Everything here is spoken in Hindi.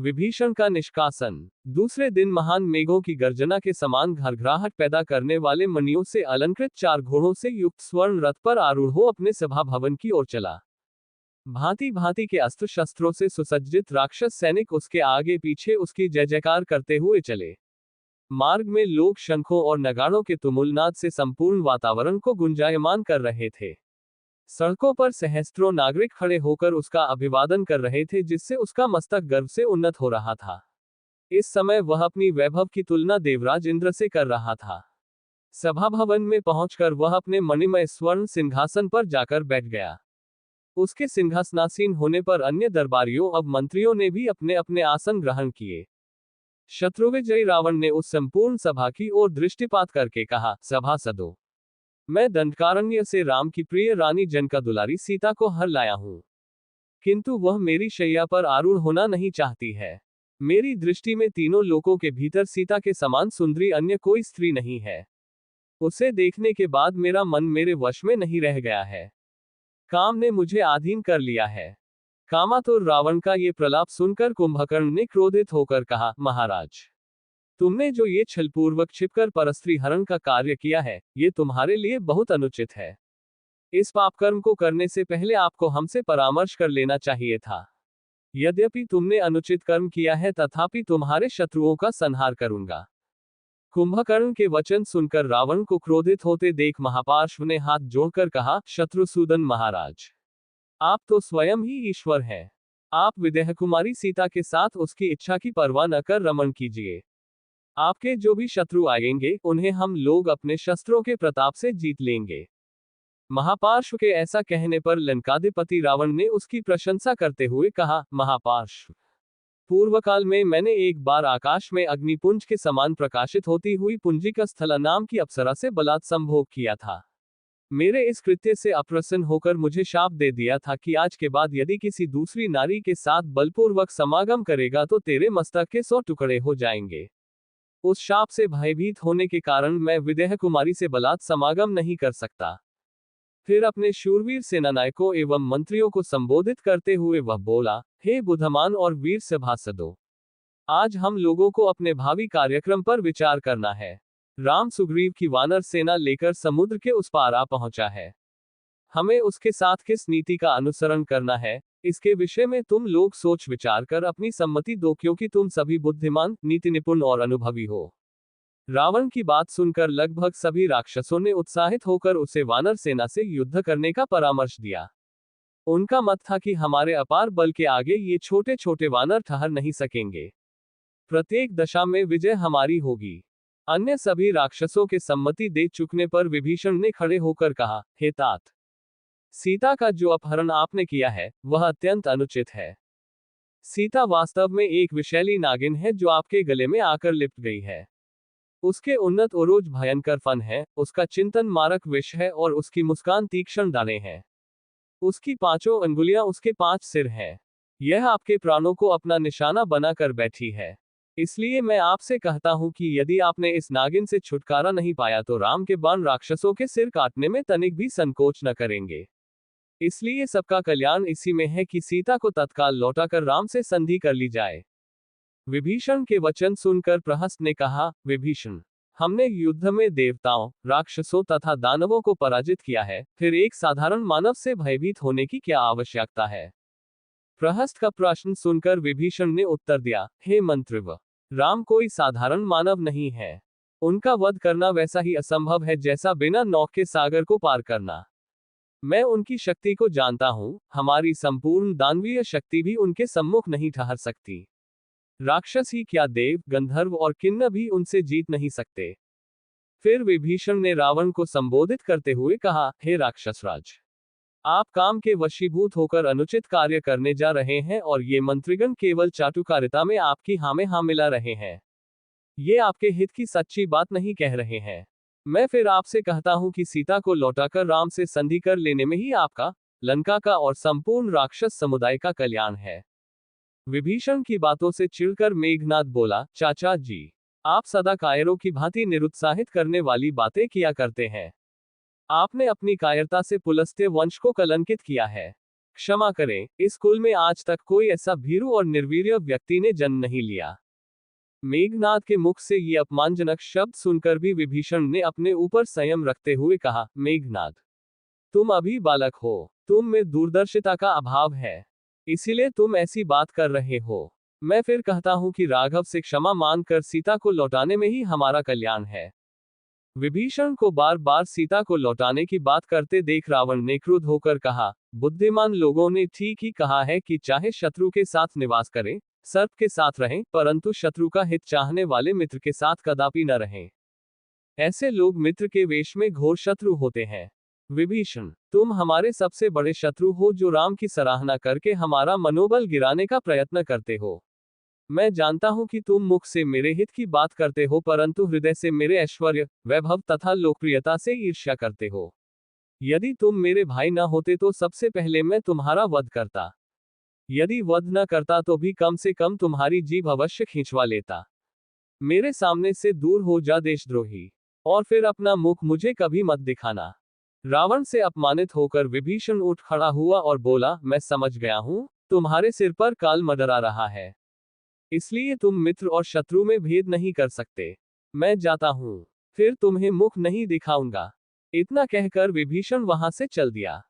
विभीषण का निष्कासन। दूसरे दिन महान मेघों की गर्जना के समान घरघराहट पैदा करने वाले मणियों से अलंकृत 4 घोड़ों से युक्त स्वर्ण रथ पर आरूढ़ हो अपने सभा भवन की ओर चला। भांति भांति के अस्त्र शस्त्रों से सुसज्जित राक्षस सैनिक उसके आगे पीछे उसकी जय जयकार करते हुए चले। मार्ग में लोग शंखों और नगाड़ों के तुमुलनाद से संपूर्ण वातावरण को गुंजायमान कर रहे थे। सड़कों पर सहस्त्रों नागरिक खड़े होकर उसका अभिवादन कर रहे थे, जिससे उसका मस्तक गर्व से उन्नत हो रहा था। इस समय वह अपनी वैभव की तुलना देवराज इंद्र से कर रहा था। सभा भवन में पहुंचकर वह अपने मणिमय स्वर्ण सिंहासन पर जाकर बैठ गया। उसके सिंहासनासीन होने पर अन्य दरबारियों अब मंत्रियों ने भी अपने अपने आसन ग्रहण किए। शत्रुविजयी रावण ने उस संपूर्ण सभा की ओर दृष्टिपात करके कहा, सभासदों, मैं दंडकारण्य से राम की प्रिय रानी जनका दुलारी सीता को हर लाया हूं, किंतु वह मेरी शैया पर आरूढ़ होना नहीं चाहती है। मेरी दृष्टि में तीनों लोकों के भीतर सीता के समान सुंदरी अन्य कोई स्त्री नहीं है। उसे देखने के बाद मेरा मन मेरे वश में नहीं रह गया है। काम ने मुझे अधीन कर लिया है। कामातुर रावण का ये प्रलाप सुनकर कुंभकर्ण ने क्रोधित होकर कहा, महाराज, तुमने जो ये छलपूर्वक छिपकर परस्त्री हरण का कार्य किया है, ये तुम्हारे लिए बहुत अनुचित है। इस पापकर्म को करने से पहले आपको हमसे परामर्श कर लेना चाहिए था। यद्यपि तुमने अनुचित कर्म किया है, तथापि तुम्हारे शत्रुओं का संहार करूंगा। कुंभकर्ण के वचन सुनकर रावण को क्रोधित होते देख महापार्श्व ने हाथ जोड़कर कहा, शत्रुसूदन महाराज, आप तो स्वयं ही ईश्वर हैं। आप विदेह कुमारी सीता के साथ उसकी इच्छा की परवाह न कर रमण कीजिए। आपके जो भी शत्रु आएंगे, उन्हें हम लोग अपने शस्त्रों के प्रताप से जीत लेंगे। महापार्श्व के ऐसा कहने पर लंकाधिपति रावण ने उसकी प्रशंसा करते हुए कहा, महापार्श्व, पूर्व काल में मैंने एक बार आकाश में अग्निपुंज के समान प्रकाशित होती हुई पुंजिका स्थला नाम की अप्सरा से बलात् संभोग किया था। मेरे इस कृत्य से अप्रसन्न होकर मुझे शाप दे दिया था कि आज के बाद यदि किसी दूसरी नारी के साथ बलपूर्वक समागम करेगा तो तेरे मस्तक के 100 टुकड़े हो जाएंगे। उस शाप से भयभीत होने के कारण मैं विदेह कुमारी से बलात् समागम नहीं कर सकता। फिर अपने शूरवीर सेनानायकों एवं मंत्रियों को संबोधित करते हुए वह बोला, हे बुद्धिमान और वीर सभासदों, आज हम लोगों को अपने भावी कार्यक्रम पर विचार करना है। राम सुग्रीव की वानर सेना लेकर समुद्र के उस पार आ पहुंचा है। हमें उसके साथ किस नीति का अनुसरण करना है, इसके विषय में तुम लोग सोच विचार कर अपनी सम्मति दो, क्योंकि तुम सभी बुद्धिमान, नीति निपुण और अनुभवी हो। रावण की बात सुनकर लगभग सभी राक्षसों ने उत्साहित होकर उसे वानर सेना से युद्ध करने का परामर्श दिया। उनका मत था कि हमारे अपार बल के आगे ये छोटे छोटे वानर ठहर नहीं सकेंगे। प्रत्येक दशा में विजय हमारी होगी। अन्य सभी राक्षसों के सम्मति दे चुकने पर विभीषण ने खड़े होकर कहा, हे तात, सीता का जो अपहरण आपने किया है, वह अत्यंत अनुचित है। सीता वास्तव में एक विषैली नागिन है जो आपके गले में आकर लिपट गई है। उसके उन्नत उरोज भयंकर फन है, उसका चिंतन मारक विष है और उसकी मुस्कान तीक्ष्ण दाने हैं। उसकी 5 अंगुलियां उसके 5 सिर हैं। यह आपके प्राणों को अपना निशाना बनाकर बैठी है। इसलिए मैं आपसे कहता हूं कि यदि आपने इस नागिन से छुटकारा नहीं पाया तो राम के बाण राक्षसों के सिर काटने में तनिक भी संकोच न करेंगे। इसलिए सबका कल्याण इसी में है कि सीता को तत्काल लौटाकर राम से संधि कर ली जाए। विभीषण के वचन सुनकर प्रहस्त ने कहा, विभीषण, हमने युद्ध में देवताओं, राक्षसों तथा दानवों को पराजित किया है, फिर एक साधारण मानव से भयभीत होने की क्या आवश्यकता है? प्रहस्त का प्रश्न सुनकर विभीषण ने उत्तर दिया, हे मंत्रिव, राम कोई साधारण मानव नहीं है। उनका वध करना वैसा ही असंभव है जैसा बिना नौक के सागर को पार करना। मैं उनकी शक्ति को जानता हूं, हमारी संपूर्ण दानवीय शक्ति भी उनके सम्मुख नहीं ठहर सकती। राक्षस ही क्या, देव, गंधर्व और किन्नर भी उनसे जीत नहीं सकते। फिर विभीषण ने रावण को संबोधित करते हुए कहा, हे राक्षसराज, आप काम के वशीभूत होकर अनुचित कार्य करने जा रहे हैं और ये मंत्रीगण केवल चाटुकारिता में आपकी हाँ में हाँ मिला रहे हैं। ये आपके हित की सच्ची बात नहीं कह रहे हैं। मैं फिर आपसे कहता हूं कि सीता को लौटाकर राम से संधि कर लेने में ही आपका, लंका का और संपूर्ण राक्षस समुदाय का कल्याण है। विभीषण की बातों से चिढ़कर मेघनाद बोला, चाचा जी, आप सदा कायरों की भांति निरुत्साहित करने वाली बातें किया करते हैं। आपने अपनी कायरता से पुलस्त्य वंश को कलंकित किया है। क्षमा करें, इस कुल में आज तक कोई ऐसा भीरू और निर्वीर्य व्यक्ति ने जन्म नहीं लिया। मेघनाद के मुख से ये अपमानजनक शब्द सुनकर भी विभीषण ने अपने ऊपर संयम रखते हुए कहा, मेघनाद, तुम अभी बालक हो, तुम में दूरदर्शिता का अभाव है, इसीलिए तुम ऐसी बात कर रहे हो। मैं फिर कहता हूं कि राघव से क्षमा मांगकर सीता को लौटाने में ही हमारा कल्याण है। विभीषण को बार बार सीता को लौटाने की बात करते देख रावण ने क्रुद्ध होकर कहा, बुद्धिमान लोगों ने ठीक ही कहा है कि चाहे शत्रु के साथ निवास करें, सर्प के साथ रहें, परंतु शत्रु का हित चाहने वाले मित्र के साथ कदापि न रहें। ऐसे लोग मित्र के वेश में घोर शत्रु होते हैं। विभीषण, तुम हमारे सबसे बड़े शत्रु हो जो राम की सराहना करके हमारा मनोबल गिराने का प्रयत्न करते हो। मैं जानता हूं कि तुम मुख से मेरे हित की बात करते हो, परंतु हृदय से मेरे ऐश्वर्य, वैभव तथा लोकप्रियता से ईर्ष्या करते हो। यदि तुम मेरे भाई न होते तो सबसे पहले मैं तुम्हारा वध करता। यदि वध न करता तो भी कम से कम तुम्हारी जीभ अवश्य खींचवा लेता। मेरे सामने से दूर हो जा देशद्रोही, और फिर अपना मुख मुझे कभी मत दिखाना। रावण से अपमानित होकर विभीषण उठ खड़ा हुआ और बोला, मैं समझ गया हूं, तुम्हारे सिर पर काल मंडरा रहा है, इसलिए तुम मित्र और शत्रु में भेद नहीं कर सकते। मैं जाता हूं, फिर तुम्हें मुख नहीं दिखाऊंगा। इतना कहकर विभीषण वहां से चल दिया।